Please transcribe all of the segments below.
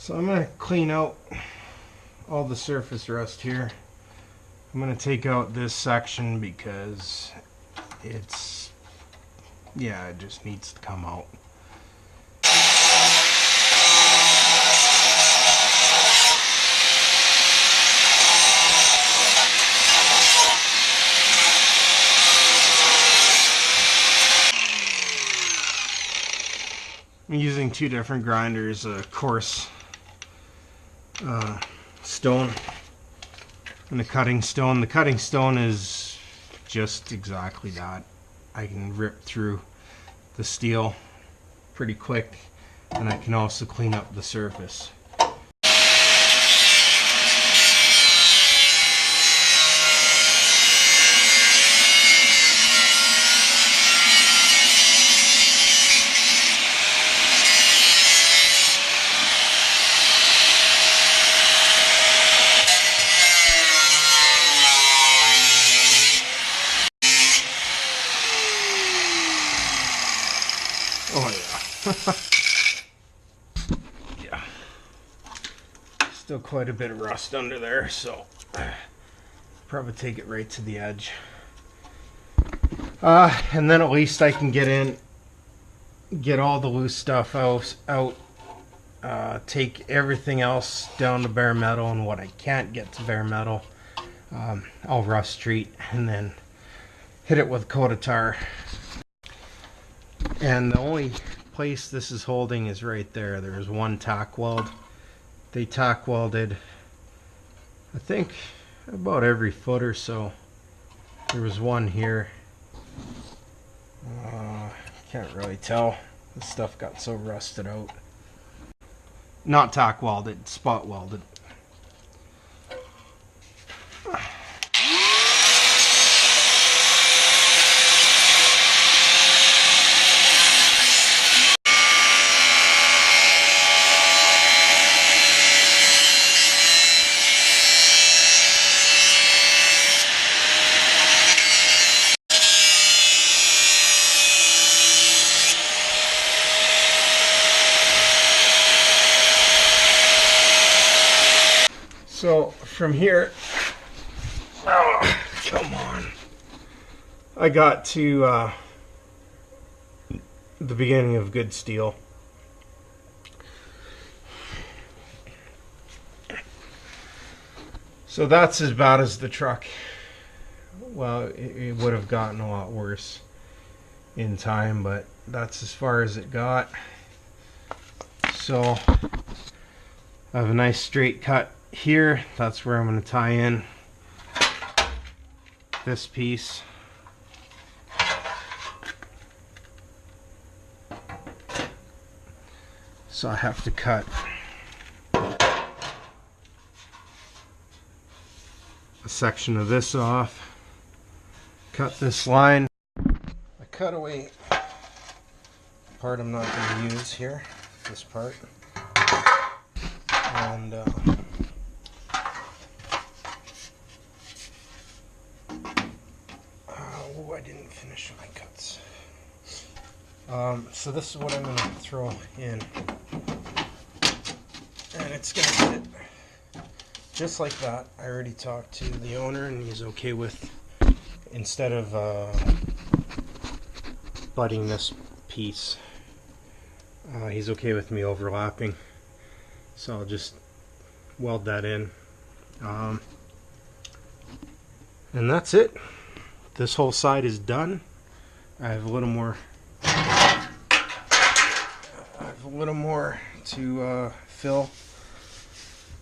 So I'm going to clean out all the surface rust here. I'm going to take out this section because it just needs to come out. I'm using two different grinders, a coarse stone and a cutting stone. The cutting stone is just exactly that. I can rip through the steel pretty quick, and I can also clean up the surface. Oh yeah. Yeah. Still quite a bit of rust under there, so probably take it right to the edge. And then at least I can get all the loose stuff out, take everything else down to bare metal, and what I can't get to bare metal, I'll rust treat and then hit it with a coat of tar. And the only place this is holding is right there. There's one tack weld. They tack welded, I think, about every foot or so. There was one here. Can't really tell. This stuff got so rusted out. Not tack welded, spot welded. So from here, oh, come on, I got to the beginning of good steel. So that's as bad as the truck. Well, it would have gotten a lot worse in time, but that's as far as it got. So I have a nice straight cut here. That's where I'm going to tie in this piece. So I have to cut a section of this off, cut this line. I cut away the part I'm not going to use here, this part, and I didn't finish my cuts. So this is what I'm going to throw in, and it's going to fit just like that. I already talked to the owner, and he's okay with, instead of butting this piece, he's okay with me overlapping. So I'll just weld that in, and that's it. This whole side is done. I have a little more to fill,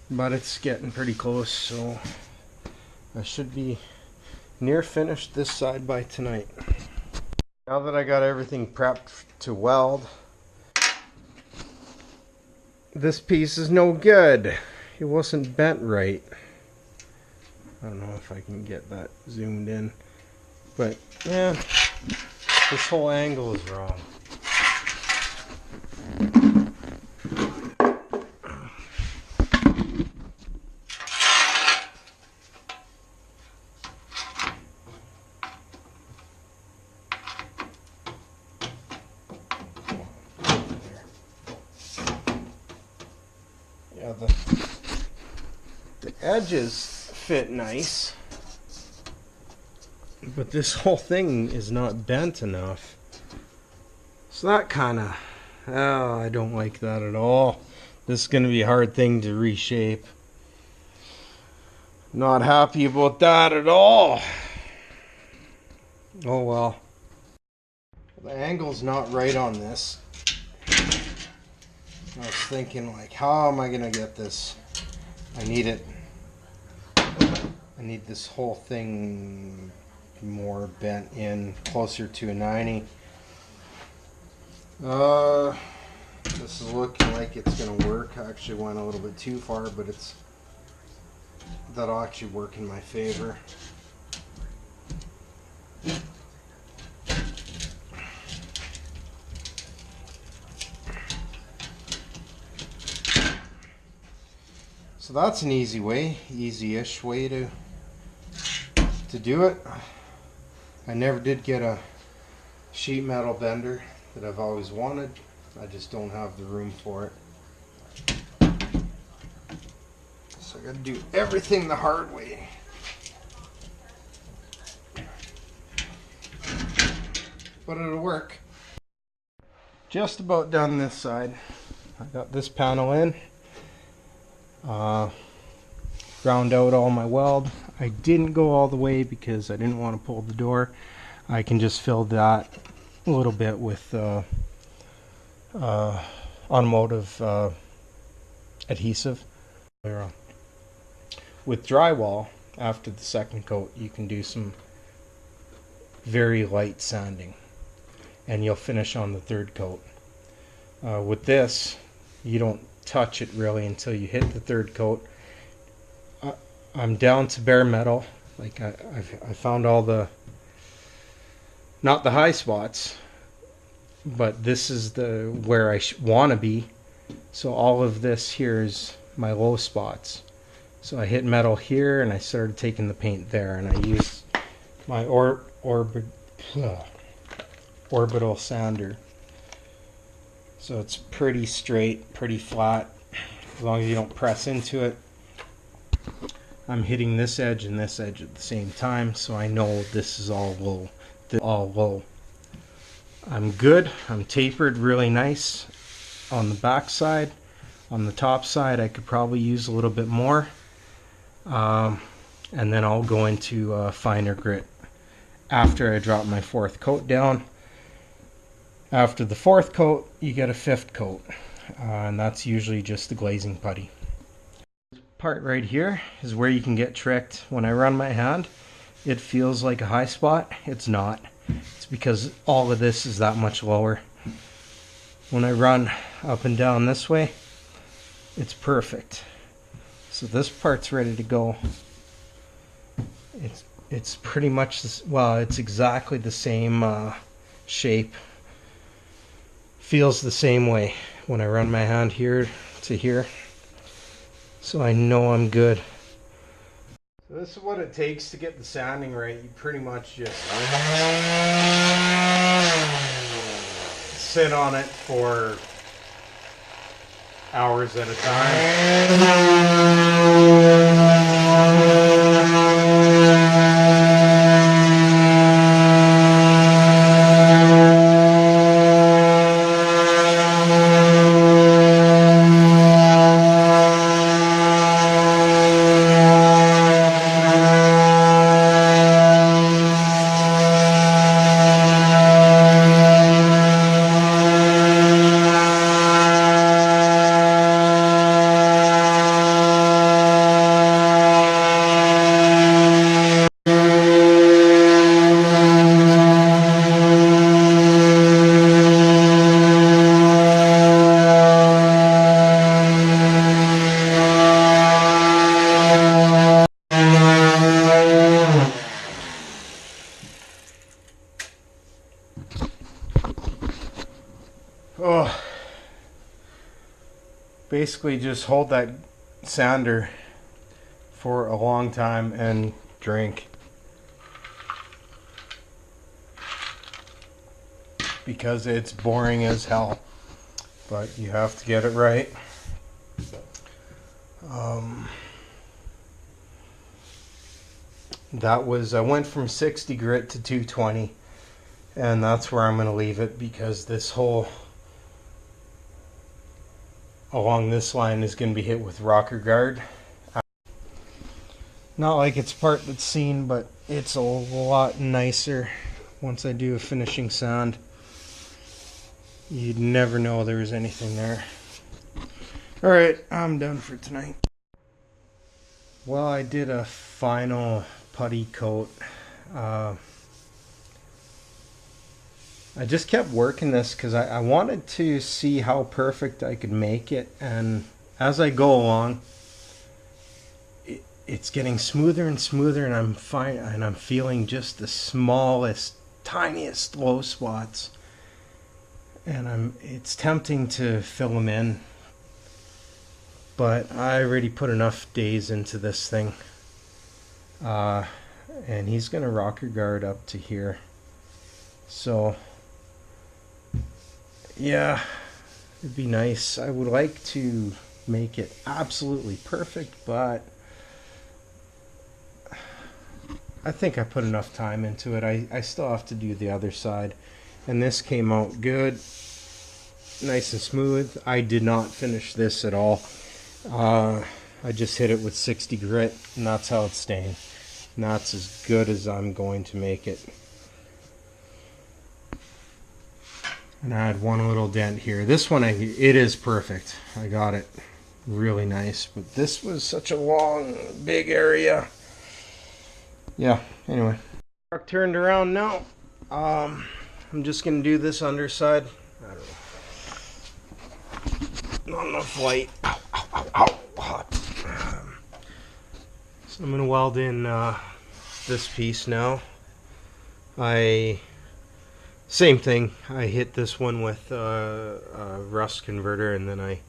but it's getting pretty close, so I should be near finished this side by tonight. Now that I got everything prepped to weld, this piece is no good. It wasn't bent right. I don't know if I can get that zoomed in, but yeah, this whole angle is wrong. Yeah, the edges fit nice, but this whole thing is not bent enough. So that kind of, oh, I don't like that at all. This is going to be a hard thing to reshape. Not happy about that at all. Oh well. The angle's not right on this. I was thinking, like, how am I going to get this? I need it. I need this whole thing more bent in, closer to a 90. This is looking like it's going to work. I actually went a little bit too far, but that'll actually work in my favor. So that's an easy-ish way to do it. I never did get a sheet metal bender that I've always wanted. I just don't have the room for it. So I gotta do everything the hard way. But it'll work. Just about done this side. I got this panel in. Ground out all my weld. I didn't go all the way because I didn't want to pull the door. I can just fill that a little bit with automotive adhesive. With drywall, after the second coat, you can do some very light sanding, and you'll finish on the third coat. With this, you don't touch it really until you hit the third coat. I'm down to bare metal. Like I found all the, not the high spots, but this is the where I want to be. So all of this here is my low spots. So I hit metal here and I started taking the paint there, and I used my orbital sander. So it's pretty straight, pretty flat, as long as you don't press into it. I'm hitting this edge and this edge at the same time, so I know this is all low. All low. I'm good. I'm tapered really nice on the back side. On the top side, I could probably use a little bit more. And then I'll go into finer grit after I drop my fourth coat down. After the fourth coat, you get a fifth coat, and that's usually just the glazing putty. This part right here is where you can get tricked. When I run my hand, it feels like a high spot. It's not. It's because all of this is that much lower. When I run up and down this way, it's perfect. So this part's ready to go. It's pretty much this, well, it's exactly the same shape. Feels the same way when I run my hand here to here. So I know I'm good. So this is what it takes to get the sanding right. You pretty much just sit on it for hours at a time. Oh, basically just hold that sander for a long time and drink, because it's boring as hell, but you have to get it right. I went from 60 grit to 220, and that's where I'm going to leave it, because this hole along this line is going to be hit with rocker guard. Not like it's part that's seen, but it's a lot nicer once I do a finishing sand. You'd never know there was anything there. Alright, I'm done for tonight. Well, I did a final putty coat. I just kept working this because I wanted to see how perfect I could make it, and as I go along, it's getting smoother and smoother, and I'm feeling just the smallest, tiniest low spots, and it's tempting to fill them in, but I already put enough days into this thing, and he's gonna rocker guard up to here, so yeah, it'd be nice. I would like to make it absolutely perfect, but I think I put enough time into it. I still have to do the other side, and this came out good, nice and smooth. I did not finish this at all. I just hit it with 60 grit, and that's how it's staying, and that's as good as I'm going to make it. And I had one little dent here. This one, it is perfect. I got it really nice, but this was such a long, big area. Yeah, anyway. Truck turned around now. I'm just gonna do this underside. I don't know. Not enough light. Ow, ow, ow, ow. Hot. So I'm gonna weld in this piece now. Same thing. I hit this one with a rust converter, and then I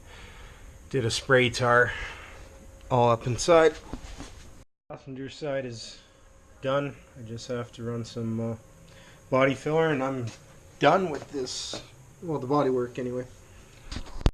did a spray tar all up inside. Passenger side is done. I just have to run some body filler, and I'm done with this. Well, the body work anyway.